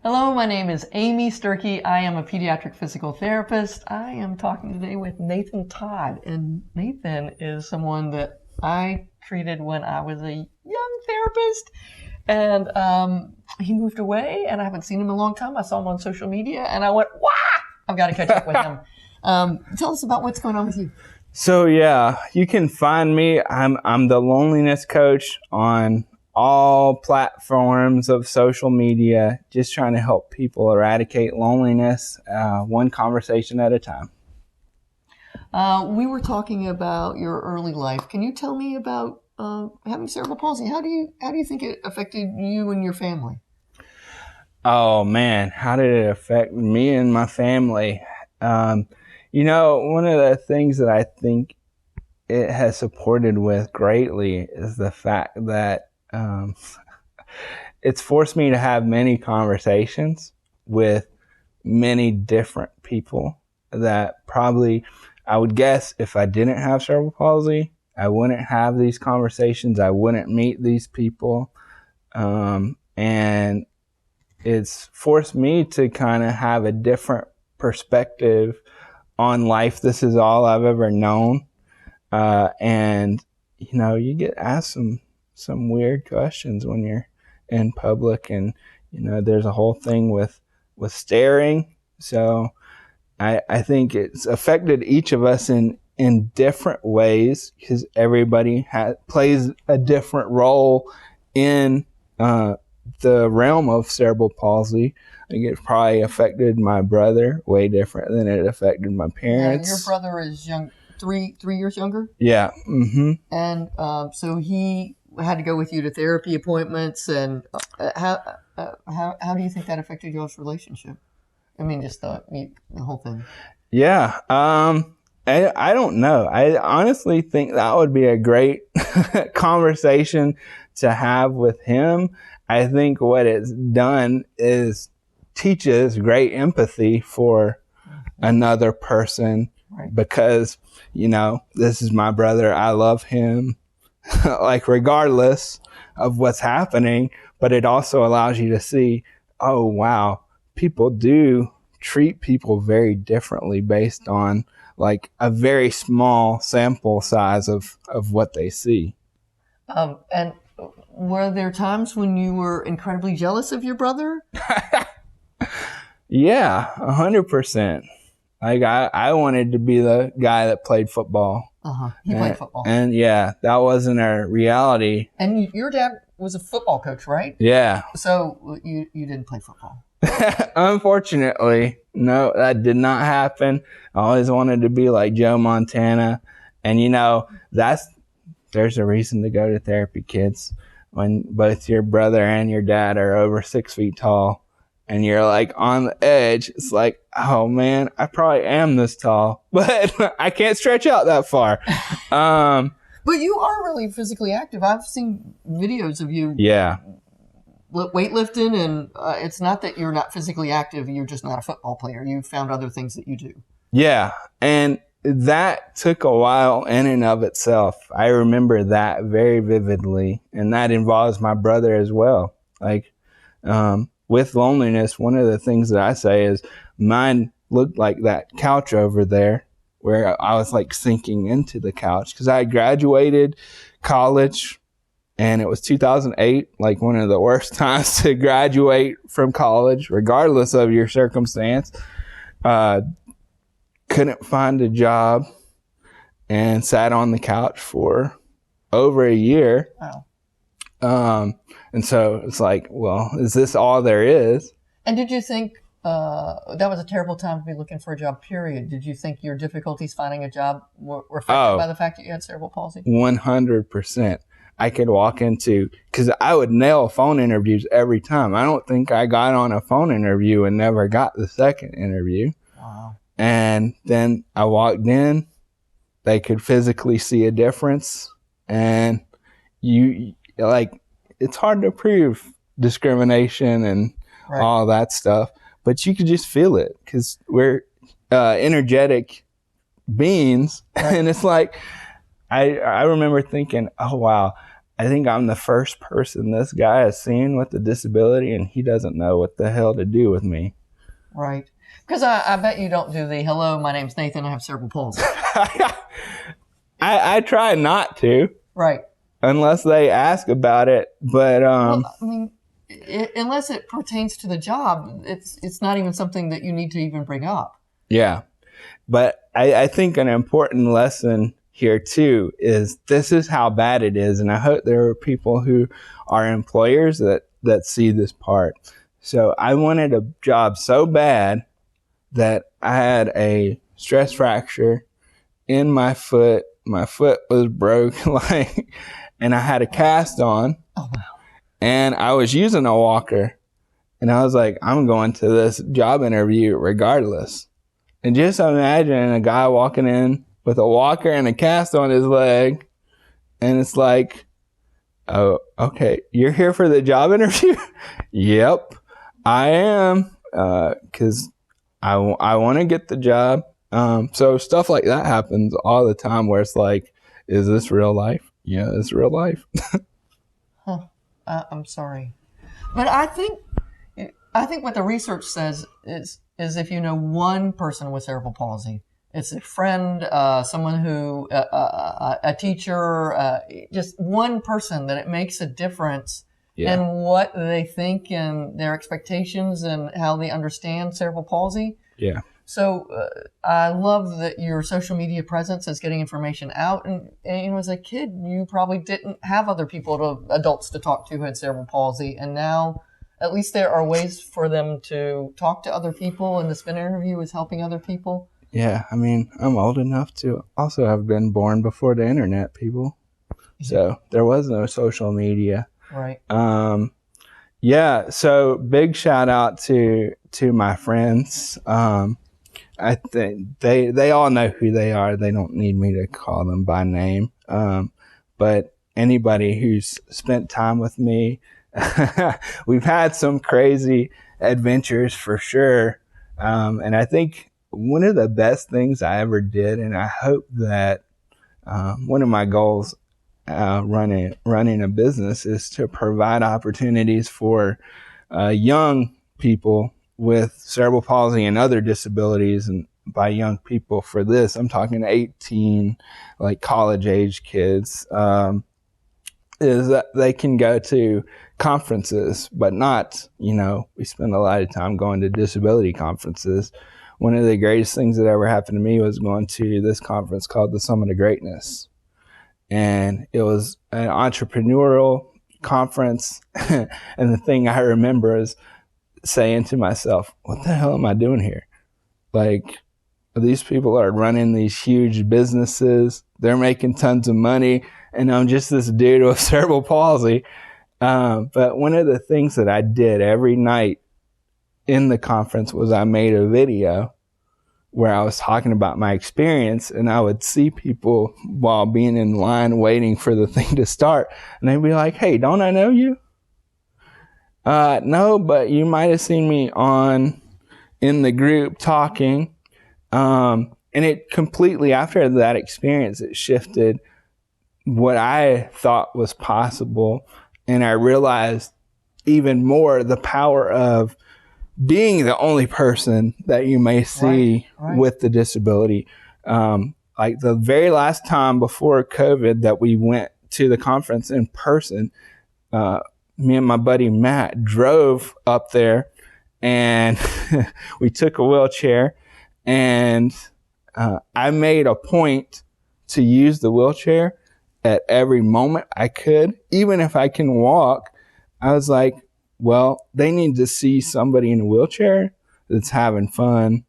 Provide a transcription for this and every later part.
Hello, my name is Amy Sturkey. I am a pediatric physical therapist. I am talking today with Nathan Todd, and Nathan is someone that I treated when I was a young therapist, and he moved away, and I haven't seen him in a long time. I saw him on social media, and I went, "Wow, I've got to catch up with him." Tell us about what's going on with you. So yeah, you can find me. I'm the loneliness coach on all platforms of social media, just trying to help people eradicate loneliness, one conversation at a time. We were talking about your early life. Can you tell me about having cerebral palsy? How do you think it affected you and your family? Oh man, how did it affect me and my family? One of the things that I think it has supported with greatly is the fact that it's forced me to have many conversations with many different people that probably, I would guess, if I didn't have cerebral palsy, I wouldn't have these conversations. I wouldn't meet these people. And it's forced me to kind of have a different perspective on life. This is all I've ever known. And you get asked some weird questions when you're in public, and there's a whole thing with staring. So I think it's affected each of us in different ways, because everybody plays a different role in the realm of cerebral palsy. I think it probably affected my brother way different than it affected my parents. Yeah, your brother is young, three years younger? Yeah. Mm-hmm. And so he had to go with you to therapy appointments, and how do you think that affected y'all's relationship? I mean, just the whole thing. Yeah. I don't know. I honestly think that would be a great conversation to have with him. I think what it's done is teaches great empathy for another person, right? Because, this is my brother. I love him, like regardless of what's happening. But it also allows you to see, oh, wow, people do treat people very differently based on like a very small sample size of what they see. And were there times when you were incredibly jealous of your brother? Yeah, 100%. Like I wanted to be the guy that played football. He played football. And yeah, that wasn't a reality. And your dad was a football coach, right? Yeah. So you didn't play football? Unfortunately, no, that did not happen. I always wanted to be like Joe Montana. And there's a reason to go to therapy, kids. When both your brother and your dad are over 6 feet tall and you're like on the edge, it's like, oh man, I probably am this tall, but I can't stretch out that far. But you are really physically active. I've seen videos of you. Yeah. Weightlifting, and it's not that you're not physically active, you're just not a football player. You found other things that you do. Yeah, and that took a while in and of itself. I remember that very vividly, and that involves my brother as well. Like, with loneliness, one of the things that I say is mine looked like that couch over there, where I was like sinking into the couch, because I graduated college. And it was 2008, like one of the worst times to graduate from college, regardless of your circumstance. Couldn't find a job and sat on the couch for over a year. Wow. And so it's like, well, is this all there is? And did you think that was a terrible time to be looking for a job, period? Did you think your difficulties finding a job were affected by the fact that you had cerebral palsy? 100%. I could walk into, because I would nail phone interviews every time. I don't think I got on a phone interview and never got the second interview. Wow. And then I walked in, they could physically see a difference. And it's hard to prove discrimination and all that stuff, but you could just feel it, because we're energetic beings. Right. And it's like, I remember thinking, oh, wow, I think I'm the first person this guy has seen with a disability, and he doesn't know what the hell to do with me. Right. Because I bet you don't do the, hello, my name's Nathan, I have cerebral palsy. I try not to. Right. Unless they ask about it. But, well, I mean, unless it pertains to the job, it's not even something that you need to even bring up. Yeah. But I think an important lesson here too is this is how bad it is. And I hope there are people who are employers that see this part. So I wanted a job so bad that I had a stress fracture in my foot. My foot was broke, and I had a cast on. Oh, wow. And I was using a walker. And I was like, I'm going to this job interview regardless. And just imagine a guy walking in with a walker and a cast on his leg. And it's like, oh, okay, you're here for the job interview? Yep, I am. Because I want to get the job. So stuff like that happens all the time where it's like, is this real life? Yeah, it's real life. Huh. I'm sorry. But I think what the research says is if you know one person with cerebral palsy, it's a friend, someone who, a teacher, just one person, that it makes a difference in what they think and their expectations and how they understand cerebral palsy. Yeah. So I love that your social media presence is getting information out. And as a kid, you probably didn't have other adults to talk to who had cerebral palsy. And now at least there are ways for them to talk to other people. And this interview is helping other people. Yeah. I mean, I'm old enough to also have been born before the internet, people. So there was no social media. Right. Yeah. So big shout out to my friends. I think they all know who they are. They don't need me to call them by name. But anybody who's spent time with me, we've had some crazy adventures for sure. And I think one of the best things I ever did, and I hope that one of my goals running a business is to provide opportunities for young people with cerebral palsy and other disabilities. And by young people for this, I'm talking 18, like college age kids, is that they can go to conferences, but not, we spend a lot of time going to disability conferences. One of the greatest things that ever happened to me was going to this conference called the Summit of Greatness. And it was an entrepreneurial conference. And the thing I remember is saying to myself, what the hell am I doing here? Like, these people are running these huge businesses. They're making tons of money. And I'm just this dude with cerebral palsy. But one of the things that I did every night in the conference was I made a video where I was talking about my experience, and I would see people while being in line waiting for the thing to start. And they'd be like, hey, don't I know you? No, but you might have seen me in the group talking. And it completely, after that experience, it shifted what I thought was possible. And I realized even more the power of being the only person that you may see with the disability. Like the very last time before COVID that we went to the conference in person, me and my buddy Matt drove up there, and we took a wheelchair, and I made a point to use the wheelchair at every moment I could. Even if I can walk, I was like, well, they need to see somebody in a wheelchair that's having fun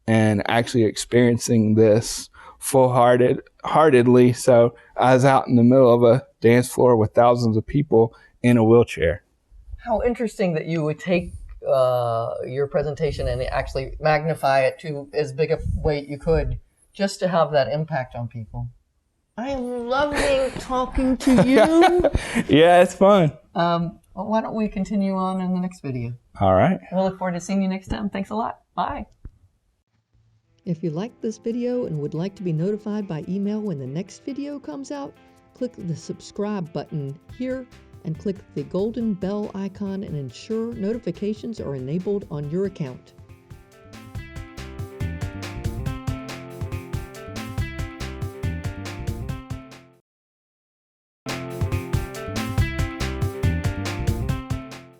and actually experiencing this full-heartedly. So I was out in the middle of a dance floor with thousands of people in a wheelchair. How interesting that you would take your presentation and actually magnify it to as big a weight you could just to have that impact on people. I'm loving talking to you. Yeah, it's fun. Well, why don't we continue on in the next video? All right. We'll look forward to seeing you next time. Thanks a lot. Bye. If you liked this video and would like to be notified by email when the next video comes out, click the subscribe button here and click the golden bell icon and ensure notifications are enabled on your account.